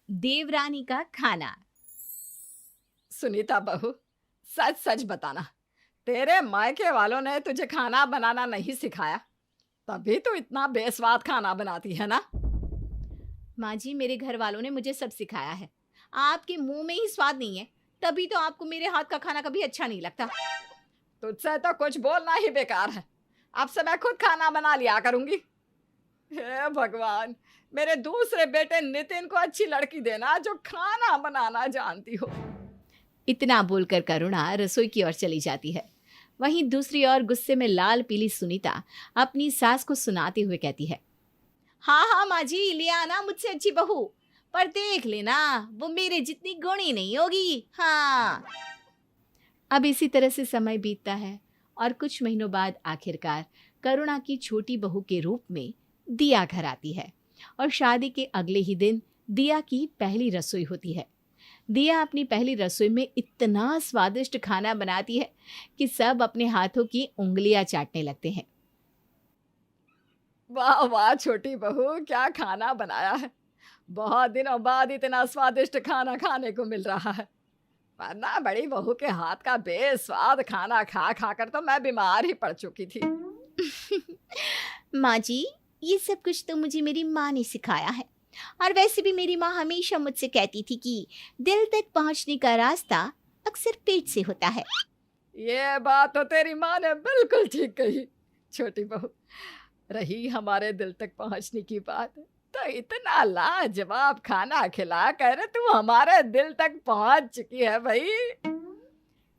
देवरानी का खाना। सुनीता बहू, सच सच बताना, तेरे मायके वालों ने तुझे खाना बनाना नहीं सिखाया, तभी तो इतना बेस्वाद खाना बनाती है ना। माँ जी, मेरे घर वालों ने मुझे सब सिखाया है। आपके मुंह में ही स्वाद नहीं है, तभी तो आपको मेरे हाथ का खाना कभी अच्छा नहीं लगता। तुझसे तो कुछ बोलना ही बेकार है। अब से मैं खुद खाना बना लिया करूंगी। हे भगवान, मेरे दूसरे बेटे नितिन को अच्छी लड़की देना जो खाना बनाना जानती हो। इतना बोलकर करुणा रसोई की ओर चली जाती है। वहीं दूसरी ओर गुस्से में लाल पीली सुनीता अपनी सास को सुनाते हुए कहती है, हाँ हाँ माँ जी, ले आना मुझसे अच्छी बहू, पर देख लेना वो मेरे जितनी गुणी नहीं होगी। हाँ। अब इसी तरह से समय बीतता है और कुछ महीनों बाद आखिरकार करुणा की छोटी बहू के रूप में दिया घर आती है और शादी के अगले ही दिन दिया की पहली रसोई होती है। दिया अपनी पहली रसोई में इतना स्वादिष्ट खाना बनाती है कि सब अपने हाथों की उंगलियां चाटने लगते हैं। वाह वाह छोटी बहू, क्या खाना बनाया है। बहुत दिनों बाद इतना स्वादिष्ट खाना खाने को मिल रहा है। वरना बड़ी बहू के हाथ का बेस्वाद खाना खा खा कर तो मैं बीमार ही पड़ चुकी थी। माँ जी, ये सब कुछ तो मुझे मेरी माँ ने सिखाया है। और वैसे भी मेरी माँ हमेशा मुझसे कहती थी कि दिल तक पहुँचने का रास्ता अक्सर पेट से होता है। ये बात तो तेरी माँ ने बिल्कुल ठीक कही। छोटी बहू, रही हमारे दिल तक पहुंचने की बात, तो इतना लाजवाब खाना खिला कर तू हमारे दिल तक पहुंच चुकी है भाई।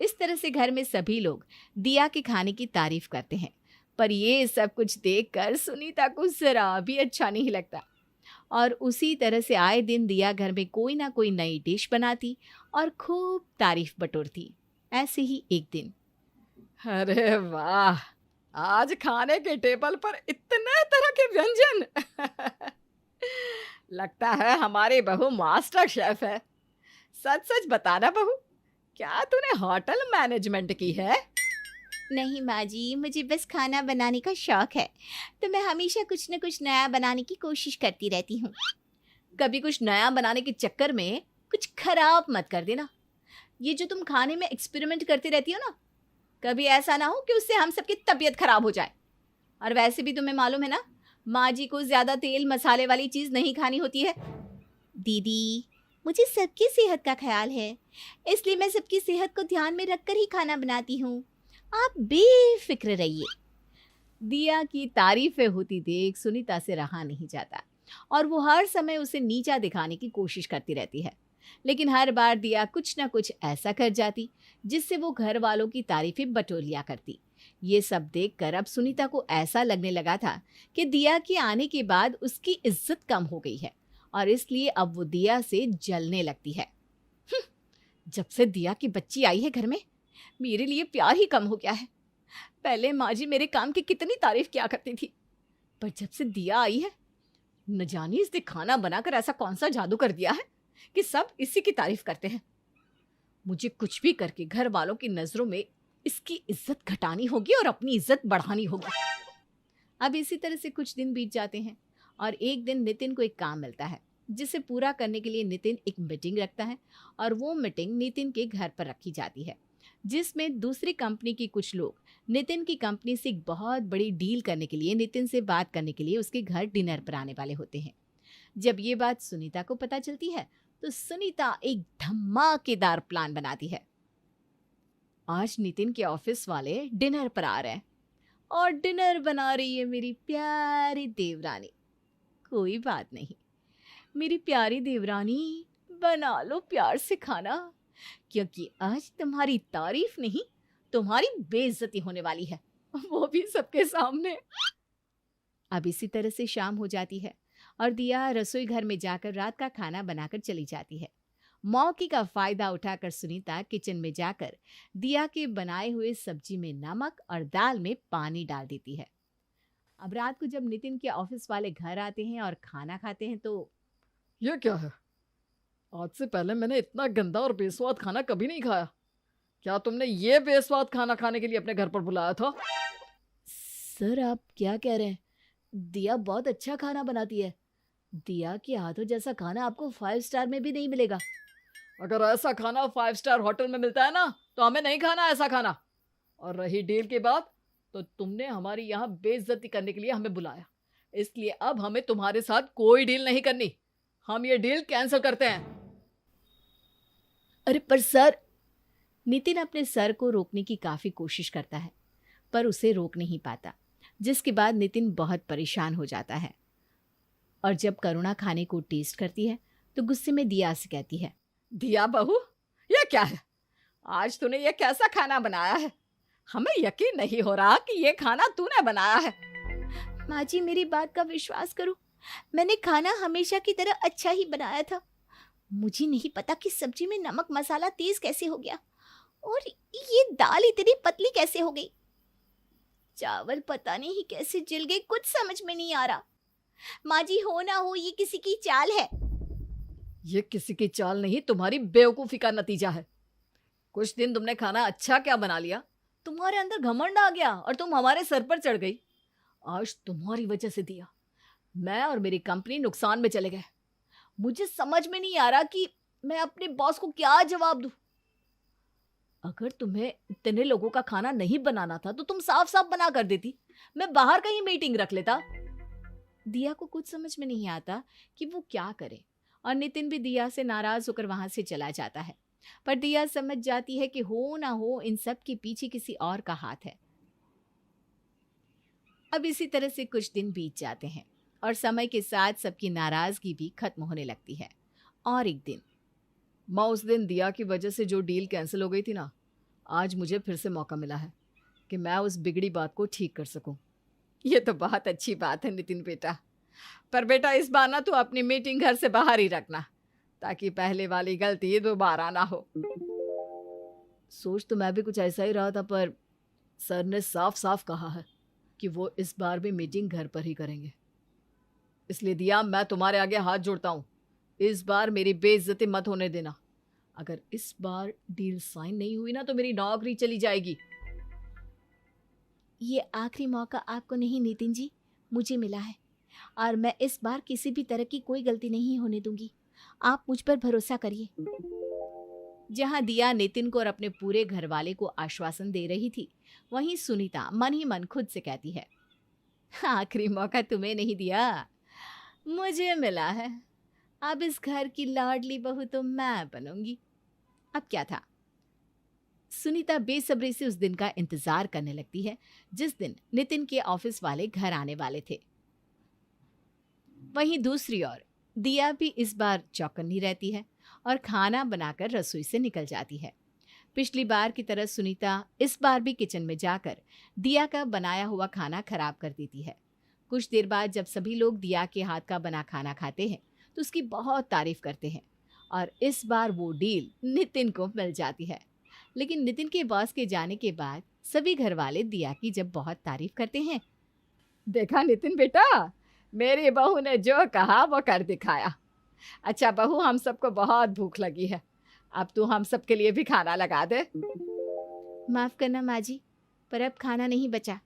इस तरह से घर में सभी लोग दिया के खाने की तारीफ करते हैं, पर ये सब कुछ देखकर सुनीता को जरा भी अच्छा नहीं लगता। और उसी तरह से आए दिन दिया घर में कोई ना कोई नई डिश बनाती और खूब तारीफ बटोरती। ऐसे ही एक दिन, अरे वाह, आज खाने के टेबल पर इतने तरह के व्यंजन। लगता है हमारी बहू मास्टर शेफ है। सच सच बताना बहू, क्या तूने होटल मैनेजमेंट की है? नहीं माँ जी, मुझे बस खाना बनाने का शौक है, तो मैं हमेशा कुछ न कुछ नया बनाने की कोशिश करती रहती हूँ। कभी कुछ नया बनाने के चक्कर में कुछ खराब मत कर देना। ये जो तुम खाने में एक्सपेरिमेंट करती रहती हो ना, कभी ऐसा ना हो कि उससे हम सबकी तबीयत खराब हो जाए। और वैसे भी तुम्हें मालूम है ना, माँ जी को ज्यादा तेल मसाले वाली चीज नहीं खानी होती है। दीदी, मुझे सबकी सेहत का ख्याल है, इसलिए मैं सबकी सेहत को ध्यान में रखकर ही खाना बनाती हूँ। आप बेफिक्र रहिए। दिया की तारीफें होती देख सुनीता से रहा नहीं जाता और वो हर समय उसे नीचा दिखाने की कोशिश करती रहती है। लेकिन हर बार दिया कुछ ना कुछ ऐसा कर जाती जिससे वो घर वालों की तारीफें बटोर लिया करती। ये सब देखकर अब सुनीता को ऐसा लगने लगा था कि दिया के आने के बाद उसकी इज्जत कम हो गई है और इसलिए अब वो दिया से जलने लगती है। जब से दिया की बच्ची आई है घर में, मेरे लिए प्यार ही कम हो गया है। पहले माँ जी मेरे काम की कितनी तारीफ किया करती थी, पर जब से दिया आई है, न जाने इसने खाना बनाकर ऐसा कौन सा जादू कर दिया है कि सब इसी की तारीफ करते हैं। मुझे कुछ भी करके घर वालों की नजरों में इसकी इज्जत घटानी होगी और अपनी इज्जत बढ़ानी होगी। अब इसी तरह से कुछ दिन बीत जाते हैं और एक दिन नितिन को एक काम मिलता है जिसे पूरा करने के लिए नितिन एक मीटिंग रखता है और वो मीटिंग नितिन के घर पर रखी जाती है, जिसमें दूसरी कंपनी के कुछ लोग नितिन की कंपनी से एक बहुत बड़ी डील करने के लिए नितिन से बात करने के लिए उसके घर डिनर पर आने वाले होते हैं। जब ये बात सुनीता को पता चलती है तो सुनीता एक धमाकेदार प्लान बनाती है। आज नितिन के ऑफिस वाले डिनर पर आ रहे हैं और डिनर बना रही है मेरी प्यारी देवरानी। कोई बात नहीं, मेरी प्यारी देवरानी, बना लो प्यार से खाना, क्योंकि आज तुम्हारी तारीफ नहीं, तुम्हारी बेइज्जती होने वाली है, वो भी सबके सामने। अब इसी तरह से शाम हो जाती है और दिया रसोई घर में जाकर रात का खाना बनाकर चली जाती है। मौके का फायदा उठाकर सुनीता किचन में जाकर दिया के बनाए हुए सब्जी में नमक और दाल में पानी डाल देती है। अब रात को जब नितिन के ऑफिस वाले घर आते हैं और खाना खाते हैं तो ये क्या है? आज से पहले मैंने इतना गंदा और बेस्वाद खाना कभी नहीं खाया। क्या तुमने ये बेस्वाद खाना खाने के लिए अपने घर पर बुलाया था? सर, आप क्या कह रहे हैं? दिया बहुत अच्छा खाना बनाती है। दिया के हाथों जैसा खाना आपको 5 स्टार में भी नहीं मिलेगा। अगर ऐसा खाना 5 स्टार होटल में मिलता है ना, तो हमें नहीं खाना ऐसा खाना। और रही डील की बात, तो तुमने हमारी यहाँ बेइज्जती करने के लिए हमें बुलाया, इसलिए अब हमें तुम्हारे साथ कोई डील नहीं करनी। हम ये डील कैंसिल करते हैं। अरे पर सर, नितिन अपने सर को रोकने की काफी कोशिश करता है पर उसे रोक नहीं पाता, जिसके बाद नितिन बहुत परेशान हो जाता है। और जब करुणा खाने को टेस्ट करती है तो गुस्से में दिया से कहती है, दिया बहू, ये क्या है? आज तूने ये कैसा खाना बनाया है? हमें यकीन नहीं हो रहा कि ये खाना तूने बनाया है। माँ जी मेरी बात का विश्वास करो, मैंने खाना हमेशा की तरह अच्छा ही बनाया था। मुझे नहीं पता कि सब्जी में नमक मसाला तेज कैसे हो गया और ये दाल इतनी पतली कैसे हो गई। चावल पता नहीं कैसे जल गए, कुछ समझ में नहीं आ रहा। माँ जी हो ना हो ये किसी की चाल है। ये किसी की चाल नहीं, तुम्हारी बेवकूफी का नतीजा है। कुछ दिन तुमने खाना अच्छा क्या बना लिया, तुम्हारे अंदर घमंड आ गया और तुम हमारे सर पर चढ़ गई। आज तुम्हारी वजह से दिया, मैं और मेरी कंपनी नुकसान में चले गए। मुझे समझ में नहीं आ रहा कि मैं अपने बॉस को क्या जवाब दूं। अगर तुम्हें इतने लोगों का खाना नहीं बनाना था तो तुम साफ साफ बना कर देती, मैं बाहर कहीं मीटिंग रख लेता। दिया को कुछ समझ में नहीं आता कि वो क्या करे और नितिन भी दिया से नाराज होकर वहां से चला जाता है। पर दिया समझ जाती है कि हो ना हो इन सब के पीछे किसी और का हाथ है। अब इसी तरह से कुछ दिन बीत जाते हैं और समय के साथ सबकी नाराजगी भी खत्म होने लगती है। और एक दिन, माँ, उस दिन दिया की वजह से जो डील कैंसिल हो गई थी ना, आज मुझे फिर से मौका मिला है कि मैं उस बिगड़ी बात को ठीक कर सकूं। ये तो बहुत अच्छी बात है नितिन बेटा, पर बेटा इस बार ना तू अपनी मीटिंग घर से बाहर ही रखना, ताकि पहले वाली गलती दोबारा ना हो। सोच तो मैं भी कुछ ऐसा ही रहा था, पर सर ने साफ साफ कहा है कि वो इस बार भी मीटिंग घर पर ही करेंगे। इसलिए दिया, मैं तुम्हारे आगे हाथ जोड़ता हूँ, इस बार मेरी बेइज्जती मत होने देना। अगर इस बार डील साइन नहीं हुई ना तो मेरी नौकरी चली जाएगी। ये आखिरी मौका आपको नहीं नितिन जी, मुझे मिला है और मैं इस बार किसी भी तरह की कोई गलती नहीं होने दूंगी। आप मुझ पर भरोसा करिए। जहां दिया नितिन को और अपने पूरे घर वाले को आश्वासन दे रही थी, वहीं सुनीता मन ही मन खुद से कहती है, आखिरी मौका तुम्हें नहीं दिया, मुझे मिला है। अब इस घर की लाडली बहू तो मैं बनूंगी। अब क्या था, सुनीता बेसब्री से उस दिन का इंतजार करने लगती है जिस दिन नितिन के ऑफिस वाले घर आने वाले थे। वहीं दूसरी ओर दिया भी इस बार चौकन्नी रहती है और खाना बनाकर रसोई से निकल जाती है। पिछली बार की तरह सुनीता इस बार भी किचन में जाकर दिया का बनाया हुआ खाना खराब कर देती है। कुछ देर बाद जब सभी लोग दिया के हाथ का बना खाना खाते हैं तो उसकी बहुत तारीफ करते हैं और इस बार वो डील नितिन को मिल जाती है। लेकिन नितिन के बॉस के जाने के बाद सभी घर वाले दिया की जब बहुत तारीफ करते हैं। देखा नितिन बेटा, मेरी बहू ने जो कहा वो कर दिखाया। अच्छा बहू, हम सबको बहुत भूख लगी है, अब तू हम सब के लिए भी खाना लगा दे। माफ करना माँ जी, पर अब खाना नहीं बचा,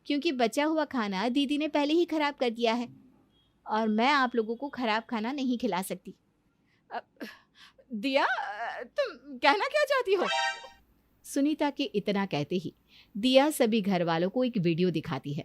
क्योंकि बचा हुआ खाना दीदी ने पहले ही खराब कर दिया है और मैं आप लोगों को खराब खाना नहीं खिला सकती। दिया, तुम कहना क्या चाहती हो? सुनीता के इतना कहते ही दिया सभी घर वालों को एक वीडियो दिखाती है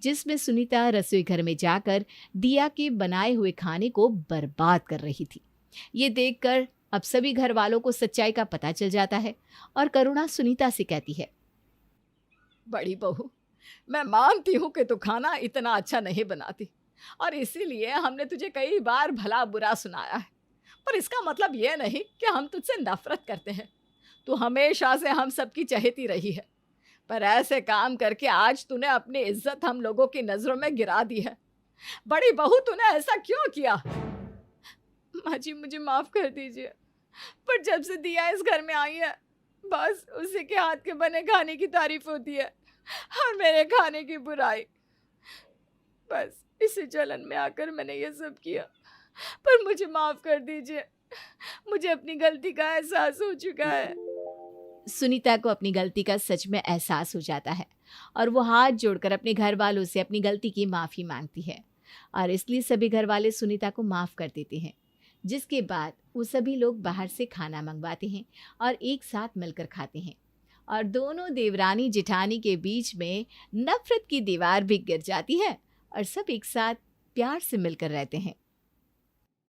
जिसमें सुनीता रसोई घर में जाकर दिया के बनाए हुए खाने को बर्बाद कर रही थी। ये देखकर अब सभी घर वालों को सच्चाई का पता चल जाता है और करुणा सुनीता से कहती है, बड़ी बहू, मैं मानती हूँ कि तू खाना इतना अच्छा नहीं बनाती और इसीलिए हमने तुझे कई बार भला बुरा सुनाया है, पर इसका मतलब ये नहीं कि हम तुझसे नफरत करते हैं। तू हमेशा से हम सबकी चहेती रही है, पर ऐसे काम करके आज तूने अपनी इज्जत हम लोगों की नजरों में गिरा दी है। बड़ी बहू, तूने ऐसा क्यों किया? माँ जी, मुझे माफ कर दीजिए, पर जब से दिया इस घर में आई है, बस उसी के हाथ के बने खाने की तारीफ होती है और मेरे खाने की बुराई। बस इसी जलन में आकर मैंने ये सब किया, पर मुझे माफ कर दीजिए, मुझे अपनी गलती का एहसास हो चुका है। सुनीता को अपनी गलती का सच में एहसास हो जाता है और वो हाथ जोड़कर अपने घर वालों से अपनी गलती की माफी मांगती है। और इसलिए सभी घर वाले सुनीता को माफ़ कर देते हैं। जिसके बाद वो सभी लोग बाहर से खाना मंगवाते हैं और एक साथ मिलकर खाते हैं और दोनों देवरानी जेठानी के बीच में नफरत की दीवार भी गिर जाती है और सब एक साथ प्यार से मिलकर रहते हैं।